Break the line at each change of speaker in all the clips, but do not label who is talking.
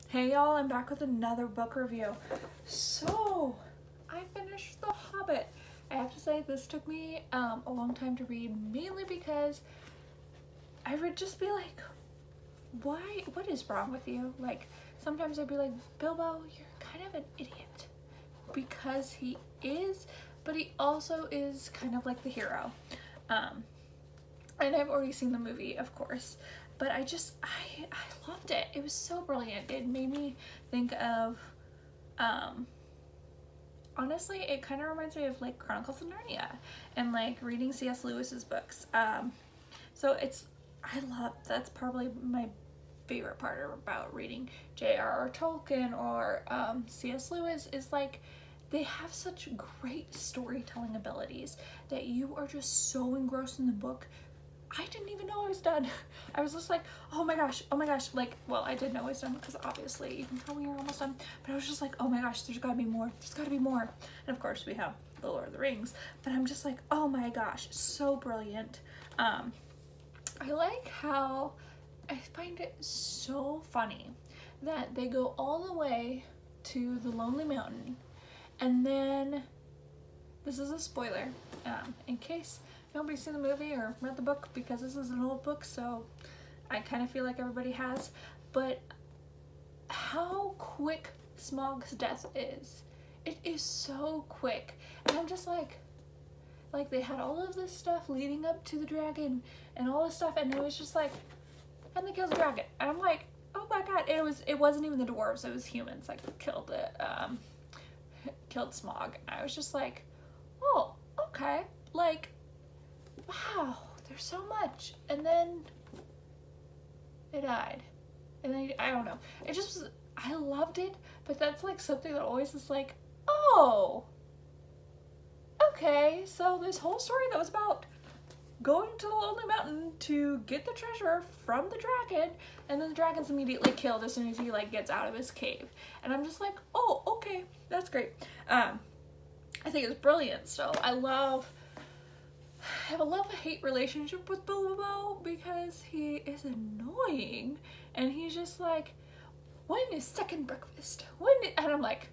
Hey y'all, I'm back with another book review. So, I finished The Hobbit. I have to say this took me a long time to read, mainly because I would just be like, what is wrong with you? Like, sometimes I'd be like, Bilbo, you're kind of an idiot. Because he is, but he also is kind of like the hero. And I've already seen the movie, of course. But I loved it. It was so brilliant. It made me think of, honestly, it kind of reminds me of like Chronicles of Narnia and like reading C.S. Lewis's books. That's probably my favorite part about reading J.R.R. Tolkien or C.S. Lewis is like, they have such great storytelling abilities that you are just so engrossed in the book. I didn't even know I was done. I was just like, oh my gosh, like, well, I did know I was done because obviously you can tell when you're almost done, but I was just like, oh my gosh, there's gotta be more, And of course we have The Lord of the Rings, but I'm just like, oh my gosh, so brilliant. I like how, I find it so funny that they go all the way to the Lonely Mountain, and then, this is a spoiler, in case nobody's seen the movie or read the book, because this is an old book, so I kind of feel like everybody has, but how quick Smaug's death is. It is so quick, and I'm just like they had all of this stuff leading up to the dragon and all this stuff, and it was just like, and they killed the dragon, and I'm like, oh my god, it wasn't even the dwarves, it was humans like killed Smaug. I was just like, oh, okay, like, wow, there's so much. And then it died. And then, I don't know. It just was, I loved it, but that's like something that always is like, oh, okay, so this whole story that was about going to the Lonely Mountain to get the treasure from the dragon, and then the dragon's immediately killed as soon as he like gets out of his cave. And I'm just like, oh, okay, that's great. I think it's brilliant. So I have a love-hate relationship with Bilbo because he is annoying, and he's just like, when is second breakfast? And I'm like,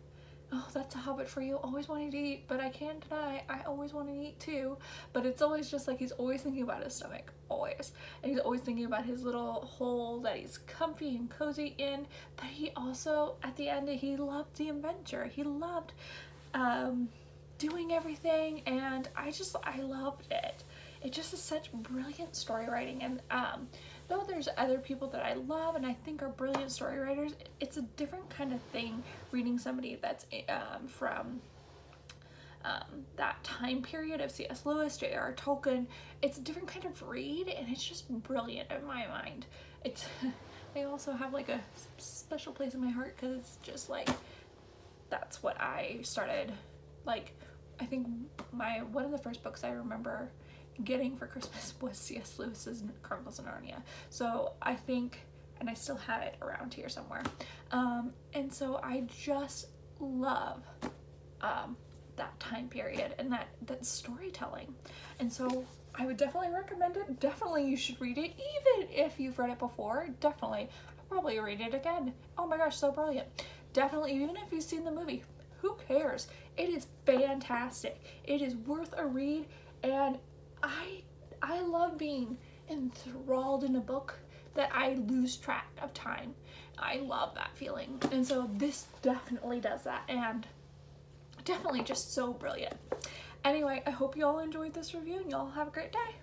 oh, that's a Hobbit for you, always wanting to eat, but I can't deny I always want to eat too. But it's always just like he's always thinking about his stomach, always. And he's always thinking about his little hole that he's comfy and cozy in, but he also, at the end, he loved the adventure. He loved doing everything, and I loved it. It just is such brilliant story writing, and though there's other people that I love and I think are brilliant story writers, it's a different kind of thing reading somebody that's from that time period of C.S. Lewis, J.R.R. Tolkien. It's a different kind of read, and it's just brilliant in my mind. I also have like a special place in my heart because it's just like, that's what I started, like, I think one of the first books I remember getting for Christmas was C.S. Lewis's Chronicles of Narnia. So I think, and I still have it around here somewhere. And so I just love that time period and that storytelling. And so I would definitely recommend it. Definitely you should read it, even if you've read it before. Definitely. I'll probably read it again. Oh my gosh, so brilliant. Definitely, even if you've seen the movie. Who cares? It is fantastic. It is worth a read, and I love being enthralled in a book that I lose track of time. I love that feeling, and so this definitely does that, and definitely just so brilliant. Anyway, I hope you all enjoyed this review, and y'all have a great day.